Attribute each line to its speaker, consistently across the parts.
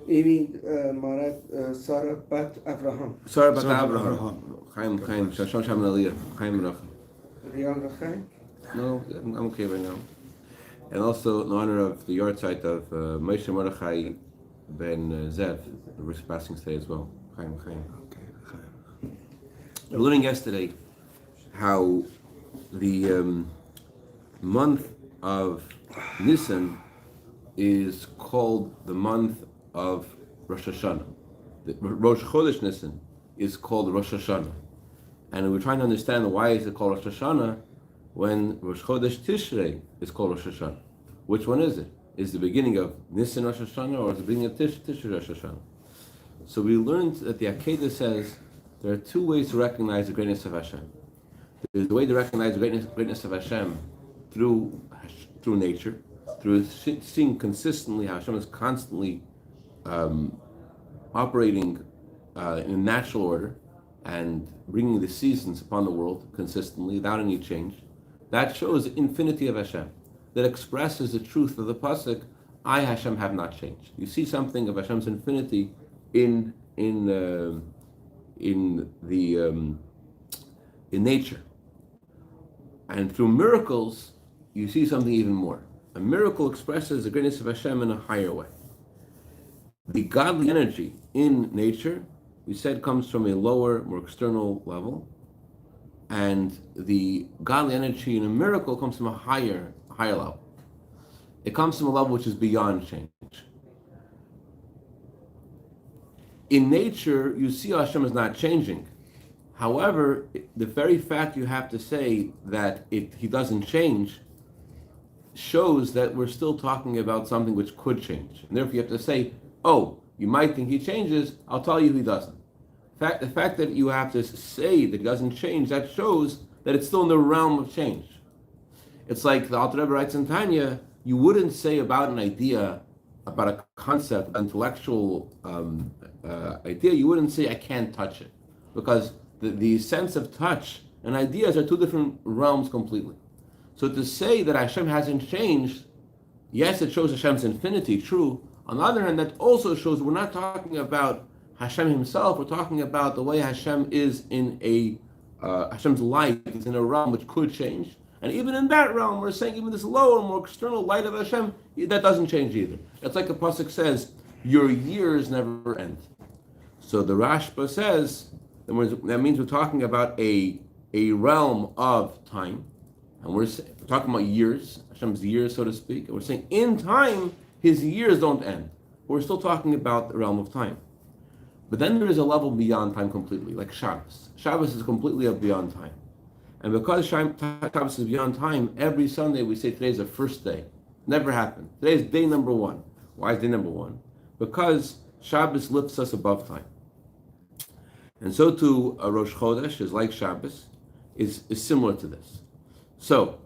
Speaker 1: Amy Marat Sarah Bat Abraham.
Speaker 2: Sarah Bat Abraham. Chaim, Shashon Sham Aliyah. Chaim Rach.
Speaker 1: Young Chaim?
Speaker 2: No, I'm okay right now. And also in honor of the yahrzeit of Moshe Mordechai ben Zev, we're passing today as well. Chaim.
Speaker 3: Okay, Chaim.
Speaker 2: We were learning yesterday how the month of Nisan is called the month of Rosh Hashanah. The Rosh Chodesh Nisan is called Rosh Hashanah. And we're trying to understand why is it called Rosh Hashanah when Rosh Chodesh Tishrei is called Rosh Hashanah. Which one is it? Is the beginning of Nisan Rosh Hashanah or is the beginning of Tishrei Rosh Hashanah? So we learned that the Akedah says there are two ways to recognize the greatness of Hashem. There's the way to recognize the greatness of Hashem through nature, through seeing consistently how Hashem is constantly operating in natural order and bringing the seasons upon the world consistently without any change. That shows the infinity of Hashem. That expresses the truth of the pasuk, I Hashem have not changed. You see something of Hashem's infinity in nature. And through miracles, you see something even more. A miracle expresses the greatness of Hashem in a higher way. The godly energy in nature, we said, comes from a lower, more external level, and the godly energy in a miracle comes from a higher level. It comes from a level which is beyond change. In nature, you see Hashem is not changing. However, the very fact you have to say that He doesn't change shows that we're still talking about something which could change. And therefore you have to say, oh, you might think He changes, I'll tell you He doesn't. The fact that you have to say that He doesn't change, that shows that it's still in the realm of change. It's like the Alter Rebbe writes in Tanya, you wouldn't say about an idea, about a concept, an intellectual idea, you wouldn't say I can't touch it. Because the sense of touch and ideas are two different realms completely. So to say that Hashem hasn't changed, yes, it shows Hashem's infinity, true. On the other hand, that also shows we're not talking about Hashem Himself, we're talking about the way Hashem is in Hashem's light is in a realm which could change. And even in that realm, we're saying even this lower, more external light of Hashem, that doesn't change either. It's like the pasuk says, your years never end. So the Rashba says, that means we're talking about a realm of time. And we're talking about years, Hashem's years, so to speak. And we're saying in time, His years don't end. We're still talking about the realm of time. But then there is a level beyond time completely, like Shabbos. Shabbos is completely beyond time. And because Shabbos is beyond time, every Sunday we say today's the first day. Never happened. Today is day number one. Why is day number one? Because Shabbos lifts us above time. And so too, Rosh Chodesh is like Shabbos, is similar to this. So,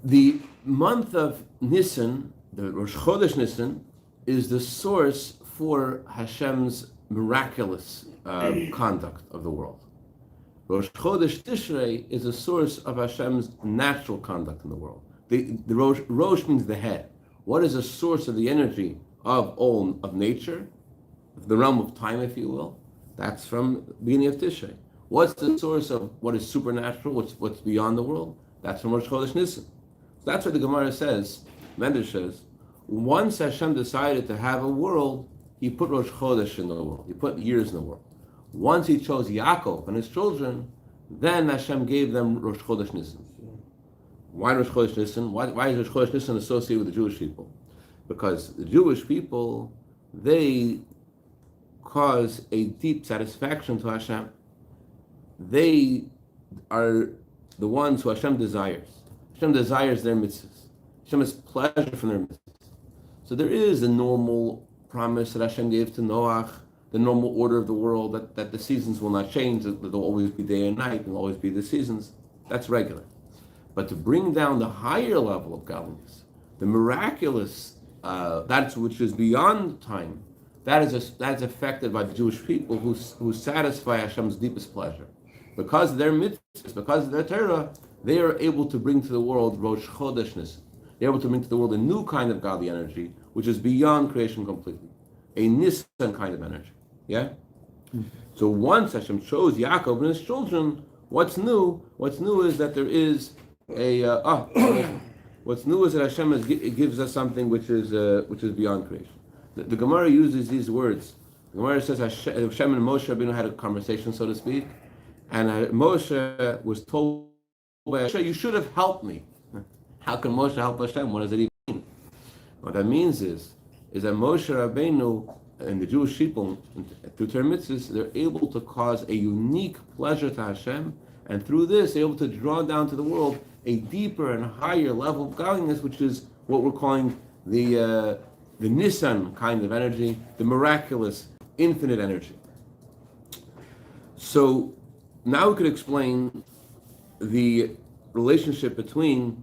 Speaker 2: the month of Nisan, the Rosh Chodesh Nisan, is the source for Hashem's miraculous conduct of the world. Rosh Chodesh Tishrei is a source of Hashem's natural conduct in the world. The Rosh means the head. What is the source of the energy of nature, the realm of time, if you will? That's from the beginning of Tishrei. What's the source of what is supernatural, what's beyond the world? That's from Rosh Chodesh Nisan. So that's what the Gemara says, Medrash says, once Hashem decided to have a world, He put Rosh Chodesh in the world. He put years in the world. Once He chose Yaakov and his children, then Hashem gave them Rosh Chodesh Nisan. Why Rosh Chodesh Nisan? Why is Rosh Chodesh Nisan associated with the Jewish people? Because the Jewish people, they cause a deep satisfaction to Hashem. They are the ones who Hashem desires. Hashem desires their mitzvahs. Hashem has pleasure from their mitzvahs. So there is a normal promise that Hashem gave to Noach, the normal order of the world, that the seasons will not change, that there will always be day and night, and will always be the seasons. That's regular. But to bring down the higher level of godliness, the miraculous, that which is beyond time, that's affected by the Jewish people who satisfy Hashem's deepest pleasure. Because of their mitzvahs, because of their Torah, they are able to bring to the world Rosh Chodesh Nisan. They're able to bring to the world a new kind of godly energy, which is beyond creation completely. A Nisan kind of energy. Yeah? So once Hashem chose Yaakov and his children, what's new? What's new is that there is what's new is that Hashem gives us something which is beyond creation. The Gemara uses these words. The Gemara says Hashem and Moshe Rabbeinu had a conversation, so to speak, and Moshe was told by Hashem, "You should have helped me." How can Moshe help Hashem? What does it even mean? What that means is that Moshe Rabbeinu and the Jewish people, through Torah mitzvahs, they're able to cause a unique pleasure to Hashem, and through this, they're able to draw down to the world a deeper and higher level of godliness, which is what we're calling the Nisan kind of energy, the miraculous, infinite energy. So now we could explain the relationship between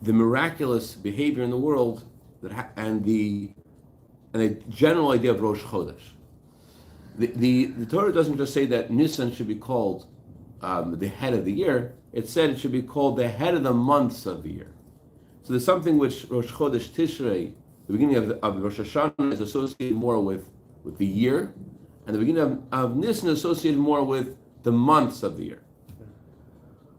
Speaker 2: the miraculous behavior in the world and the general idea of Rosh Chodesh. The Torah doesn't just say that Nisan should be called the head of the year. It said it should be called the head of the months of the year. So there's something which Rosh Chodesh Tishrei, the beginning of Rosh Hashanah, is associated more with the year, and the beginning of Nisan is associated more with the months of the year.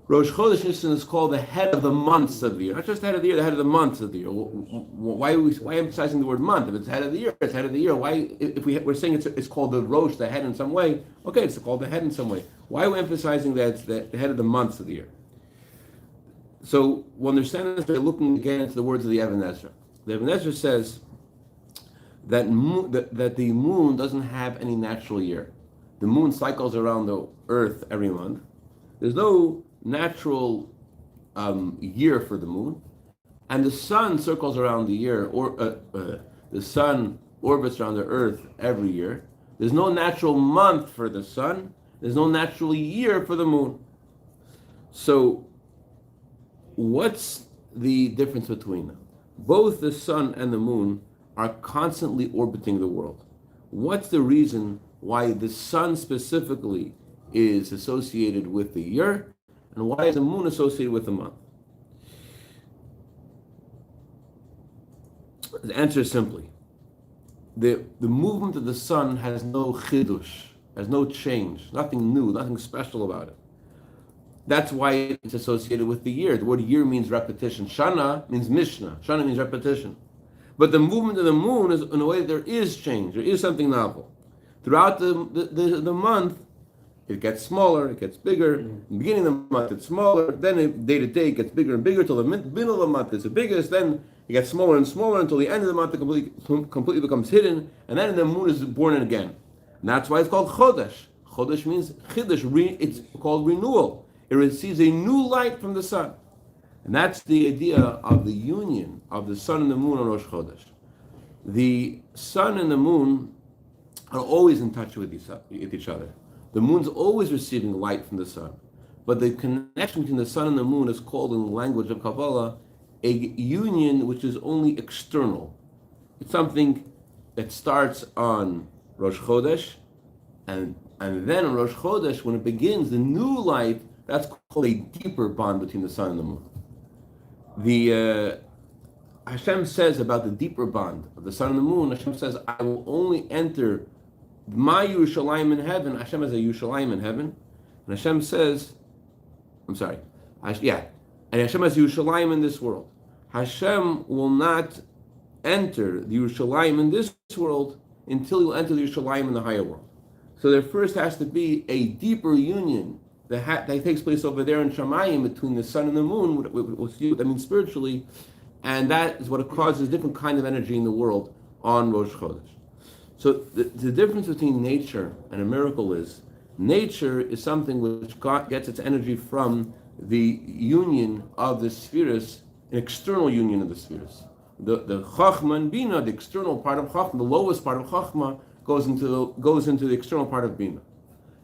Speaker 2: Rosh Chodesh Nisan is called the head of the months of the year, not just the head of the year, the head of the months of the year. Why emphasizing the word month? If it's head of the year, it's head of the year. Why, if we're saying it's called the Rosh, the head in some way, okay, it's called the head in some way. Why are we emphasizing that it's the head of the months of the year? So we'll understand this by looking again into the words of the Even Ezra. The Even Ezra says that the moon doesn't have any natural year. The moon cycles around the earth every month. There's no natural year for the moon, and the sun circles around the year, or the sun orbits around the earth every year. There's no natural month for the sun. There's no natural year for the moon. So what's the difference between them? Both the sun and the moon are constantly orbiting the world. What's the reason why the sun specifically is associated with the year, and why is the moon associated with the month? The answer is simply, the movement of the sun has no chidush, has no change, nothing new, nothing special about it. That's why it's associated with the year. The word year means repetition. Shana means Mishnah. Shana means repetition. But the movement of the moon is in a way that there is change, there is something novel. Throughout the month, it gets smaller, it gets bigger. In the beginning of the month, it's smaller. Then day to day, it gets bigger and bigger till the middle of the month is the biggest. Then it gets smaller and smaller until the end of the month, it completely becomes hidden. And then the moon is born again. And that's why it's called Chodesh. Chodesh means Chidush. It's called renewal. It receives a new light from the sun. And that's the idea of the union of the sun and the moon on Rosh Chodesh. The sun and the moon are always in touch with each other. The moon's always receiving light from the sun. But the connection between the sun and the moon is called in the language of Kabbalah a union which is only external. It's something that starts on Rosh Chodesh, and then on Rosh Chodesh, when it begins, the new light, that's called a deeper bond between the sun and the moon. The Hashem says about the deeper bond of the sun and the moon, Hashem says, I will only enter my Yerushalayim in heaven. Hashem has a Yerushalayim in heaven. And Hashem says, and Hashem has Yerushalayim in this world. Hashem will not enter the Yerushalayim in this world until you enter the Yerushalayim in the higher world. So there first has to be a deeper union that takes place over there in Shamayim between the sun and the moon. We'll see what that means spiritually, and that is what causes different kind of energy in the world on Rosh Chodesh. So the difference between nature and a miracle is, nature is something which gets its energy from the union of the spheres, an external union of the spheres. The Chachma and Bina, the external part of Chachma, the lowest part of Chachma, goes into the external part of Bina.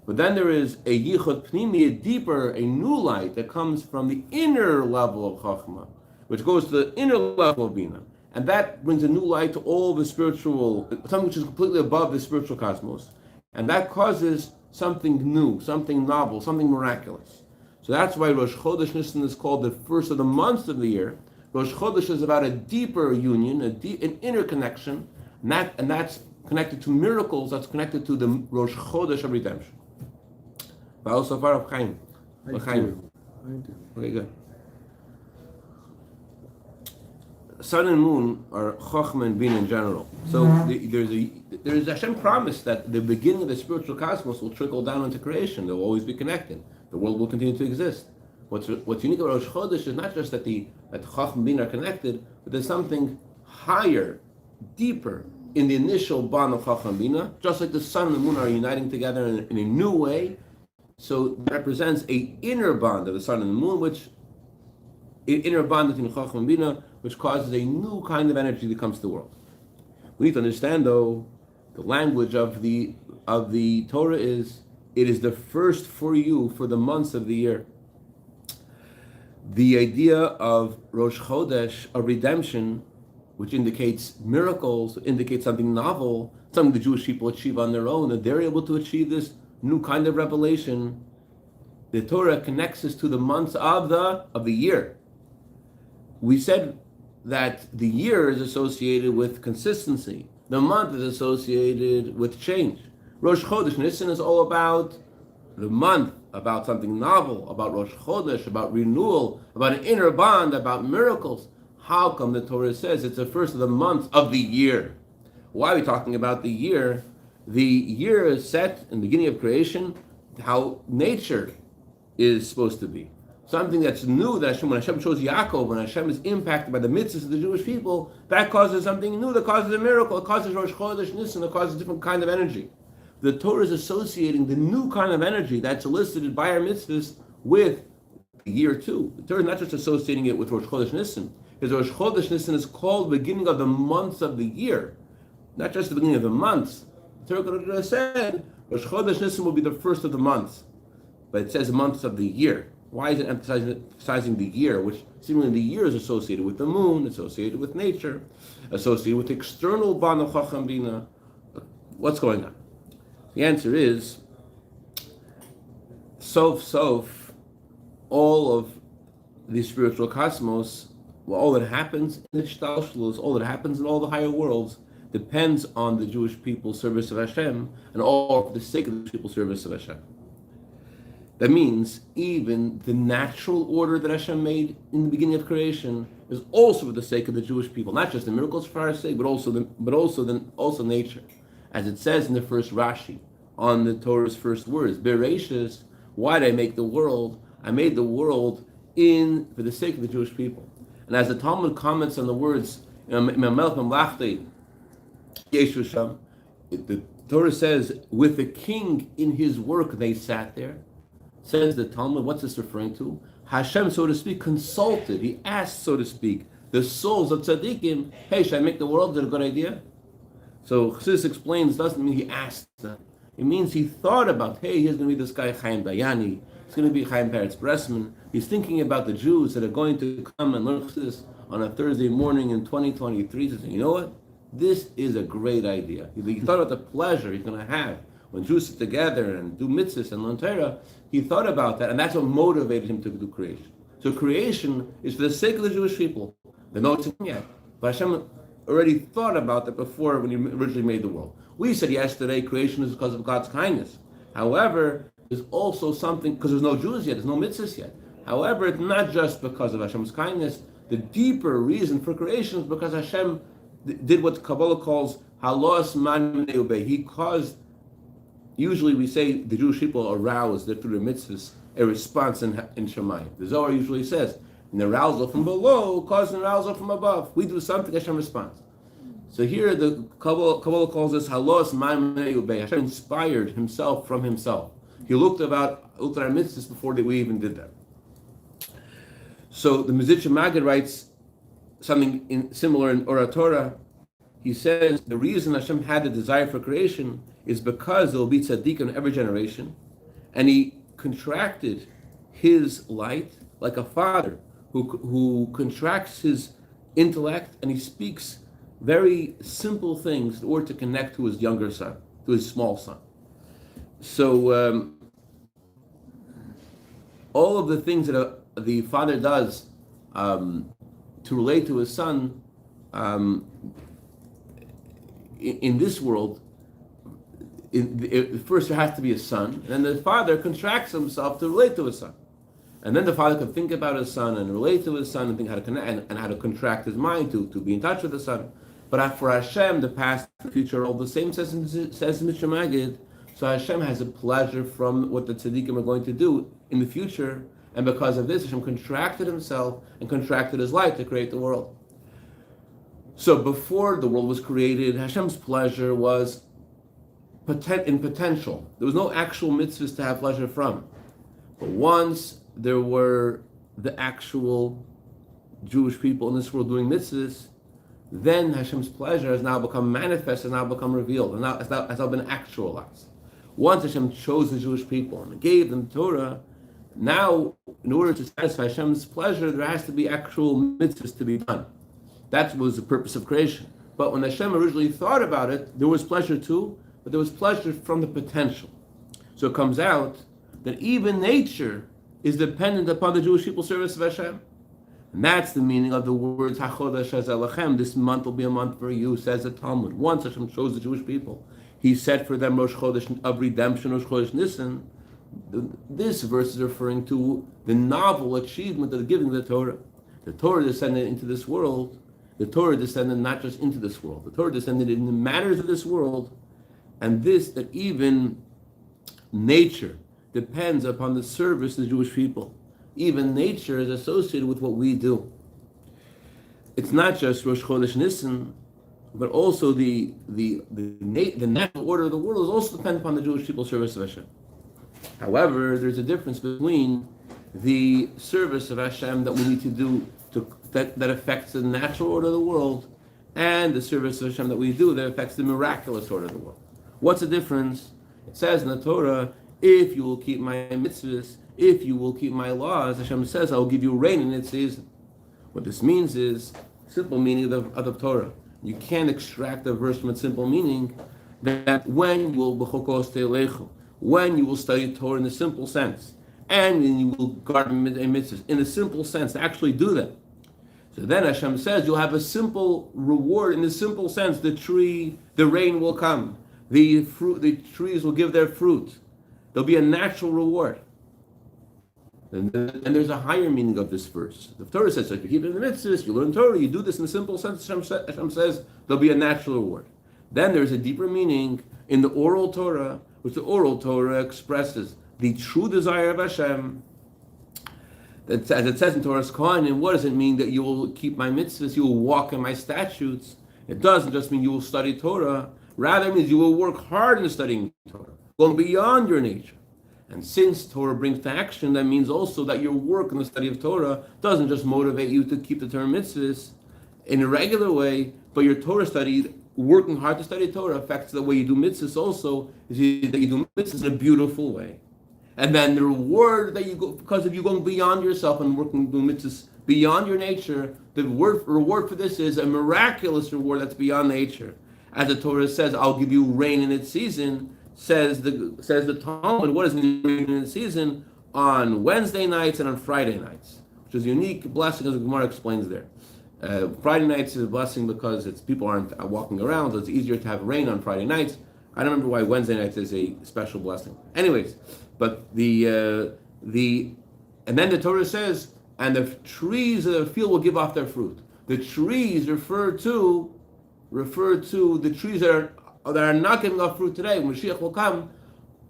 Speaker 2: But then there is a Yichud Pnimi, a deeper, a new light that comes from the inner level of Chachma, which goes to the inner level of Bina. And that brings a new light to all the spiritual, something which is completely above the spiritual cosmos. And that causes something new, something novel, something miraculous. So that's why Rosh Chodesh Nisan is called the first of the months of the year, Rosh Chodesh is about a deeper union, an inner connection, and that's connected to miracles. That's connected to the Rosh Chodesh of redemption. So far, of Chaim.
Speaker 3: I do.
Speaker 2: Okay, good. Sun and moon are Chochmah and Bina in general. So there's Hashem promise that the beginning of the spiritual cosmos will trickle down into creation. They'll always be connected. The world will continue to exist. What's unique about Rosh Chodesh is not just that Chochmah and Bina are connected, but there's something higher, deeper in the initial bond of Chochmah and Bina. Just like the sun and the moon are uniting together in a new way, so it represents an inner bond of the sun and the moon, inner bond between Chochmah and Bina, which causes a new kind of energy that comes to the world. We need to understand, though, the language of the Torah is, it is the first for you for the months of the year. The idea of Rosh Chodesh, of redemption, which indicates miracles, indicates something novel, something the Jewish people achieve on their own, that they're able to achieve this new kind of revelation. The Torah connects us to the months of the year. We said that the year is associated with consistency. The month is associated with change. Rosh Chodesh Nisan is all about the month, about something novel, about Rosh Chodesh, about renewal, about an inner bond, about miracles. How come the Torah says it's the first of the months of the year? Why are we talking about the year? The year is set in the beginning of creation, how nature is supposed to be. Something that's new, that when Hashem shows Yaakov, when Hashem is impacted by the mitzvahs of the Jewish people, that causes something new, that causes a miracle, it causes Rosh Chodesh Nisan, it causes a different kind of energy. The Torah is associating the new kind of energy that's elicited by our mitzvahs with the year too. The Torah is not just associating it with Rosh Chodesh Nisan, because Rosh Chodesh Nisan is called the beginning of the months of the year, not just the beginning of the months. The Torah said Rosh Chodesh Nisan will be the first of the months, but it says months of the year. Why is it emphasizing the year, which seemingly the year is associated with the moon, associated with nature, associated with the external bond of Chochmah Bina? What's going on? The answer is, sof, all of the spiritual cosmos, all that happens in the shtalshlus, all that happens in all the higher worlds, depends on the Jewish people's service of Hashem, and all for the sake of the Jewish people's service of Hashem. That means even the natural order that Hashem made in the beginning of creation is also for the sake of the Jewish people, not just the miracles for our sake, but also nature. As it says in the first Rashi, on the Torah's first words, Bereshis, why did I make the world? I made the world for the sake of the Jewish people. And as the Talmud comments on the words, the Torah says, with the king in his work they sat there. Says the Talmud, what's this referring to? Hashem, so to speak, consulted, he asked, so to speak, the souls of tzaddikim, hey, should I make the world? Is it a good idea? So chassidus explains, doesn't mean he asked them. It means he thought about, hey, here's going to be this guy Chaim Dayani, it's going to be Chaim Peretz Bressman. He's thinking about the Jews that are going to come and learn chassidus on a Thursday morning in 2023. He said, you know what? This is a great idea. He thought about the pleasure he's going to have when Jews sit together and do mitzvahs and learn Torah. He thought about that, and that's what motivated him to do creation. So creation is for the sake of the Jewish people. They know it's yet, but Hashem already thought about that before when he originally made the world. We said yesterday creation is because of God's kindness. However, there's also something, because there's no Jews yet, there's no mitzvahs yet. However, it's not just because of Hashem's kindness. The deeper reason for creation is because Hashem did what Kabbalah calls halos man obey. He caused, usually we say the Jewish people aroused through the mitzvahs a response in Shemayim. The Zohar usually says, an arousal from below causes an arousal from above. We do something, Hashem responds. So here the Kabbalah calls this halos man obey. Hashem inspired himself from himself. He looked at our mitzvahs before we even did that. So the Mizitch Maggid writes something similar in Torah. He says the reason Hashem had the desire for creation is because there will be tzaddik in every generation, and he contracted his light like a father who contracts his intellect and he speaks very simple things in order to connect to his younger son, to his small son. So all of the things that the father does to relate to his son in this world, first there has to be a son, and then the father contracts himself to relate to his son. And then the father can think about his son and relate to his son and think how to connect and how to contract his mind to be in touch with the son. But for Hashem, the past and the future are all the same, says Mr. Magid. So Hashem has a pleasure from what the tzaddikim are going to do in the future, and because of this, Hashem contracted himself and contracted his life to create the world. So before the world was created, Hashem's pleasure was in potential. There was no actual mitzvahs to have pleasure from. But once there were the actual Jewish people in this world doing mitzvahs, then Hashem's pleasure has now become manifest, has now become revealed, and has now been actualized. Once Hashem chose the Jewish people and gave them Torah, now, in order to satisfy Hashem's pleasure, there has to be actual mitzvahs to be done. That was the purpose of creation. But when Hashem originally thought about it, there was pleasure too, but there was pleasure from the potential. So it comes out that even nature is dependent upon the Jewish people's service of Hashem. And that's the meaning of the words, HaChodesh HaZelachem, this month will be a month for you, says the Talmud. Once Hashem chose the Jewish people, He set for them Rosh Chodesh of redemption, Rosh Chodesh Nisan. This verse is referring to the novel achievement of the giving of the Torah. The Torah descended into this world. The Torah descended not just into this world. The Torah descended in the matters of this world. And that even nature depends upon the service of the Jewish people. Even nature is associated with what we do. It's not just Rosh Chodesh Nisan, but also the natural order of the world is also dependent upon the Jewish people's service of Hashem. However, there's a difference between the service of Hashem that we need to do that affects the natural order of the world, and the service of Hashem that we do that affects the miraculous order of the world. What's the difference? It says in the Torah, if you will keep my mitzvahs, if you will keep my laws, Hashem says, I will give you rain in its season. What this means is, simple meaning of the Torah. You can't extract a verse from its simple meaning that when you will study Torah in the simple sense, and you will guard mitzvahs in a simple sense, to actually do that. So then Hashem says you'll have a simple reward in the simple sense. The rain will come. The trees will give their fruit. There'll be a natural reward. And there's a higher meaning of this verse. The Torah says, if you keep it in the mitzvahs, you learn Torah, you do this in a simple sense, Hashem says there'll be a natural reward. Then there's a deeper meaning in the oral Torah, which the oral Torah expresses the true desire of Hashem. That, as it says in Torah's Kohanim, what does it mean that you will keep my mitzvahs, you will walk in my statutes? It doesn't just mean you will study Torah, rather it means you will work hard in studying Torah, going beyond your nature. And since Torah brings to action, that means also that your work in the study of Torah doesn't just motivate you to keep the Torah mitzvahs in a regular way, but your Torah study, working hard to study Torah, affects the way you do mitzvahs also, is that you do mitzvahs in a beautiful way. And then the reward that you go, because of you going beyond yourself and working doing mitzvahs beyond your nature, the reward for this is a miraculous reward that's beyond nature. As the Torah says, I'll give you rain in its season, says the Talmud, what does mean rain in its season? On Wednesday nights and on Friday nights, which is a unique blessing, as the Gemara explains there. Friday nights is a blessing because people aren't walking around, so it's easier to have rain on Friday nights. I don't remember why Wednesday nights is a special blessing. Anyways, but and then the Torah says, and the trees of the field will give off their fruit. The trees refer to the trees that are not giving off fruit today. When Mashiach will come,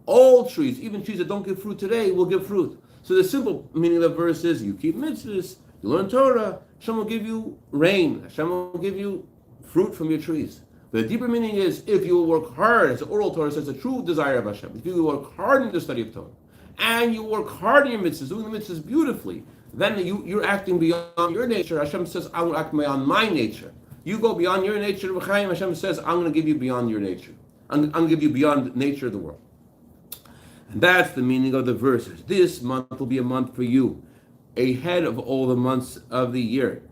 Speaker 2: all trees, even trees that don't give fruit today, will give fruit. So the simple meaning of the verse is, you keep mitzvahs, you learn Torah, Hashem will give you rain, Hashem will give you fruit from your trees. The deeper meaning is, if you will work hard, as the oral Torah says, the true desire of Hashem, if you will work hard in the study of Torah, and you work hard in your mitzvahs, doing the mitzvahs beautifully, then you're acting beyond your nature. Hashem says, I will act beyond my nature. You go beyond your nature, Hashem says, I'm going to give you beyond your nature. I'm going to give you beyond nature of the world. And that's the meaning of the verses. This month will be a month for you, ahead of all the months of the year.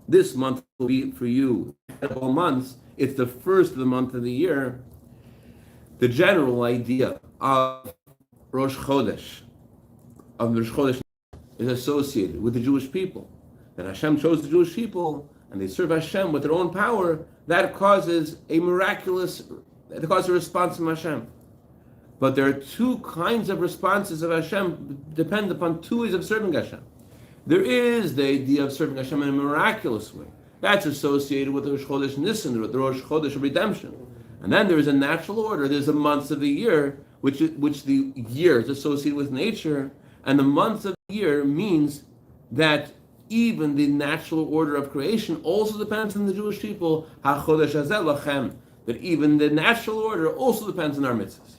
Speaker 2: This month will be for you, ahead of all months. It's the first of the month of the year. The general idea of Rosh Chodesh, is associated with the Jewish people. that Hashem chose the Jewish people and they serve Hashem with their own power, that causes a response from Hashem. But there are two kinds of responses of Hashem, depend upon two ways of serving Hashem. There is the idea of serving Hashem in a miraculous way. That's associated with the Rosh Chodesh Nisan, the Rosh Chodesh of redemption. And then there is a natural order. There's the months of the year, which the year is associated with nature, and the months of the year means that even the natural order of creation also depends on the Jewish people. HaChodesh hazeh lachem, that even the natural order also depends on our mitzvahs.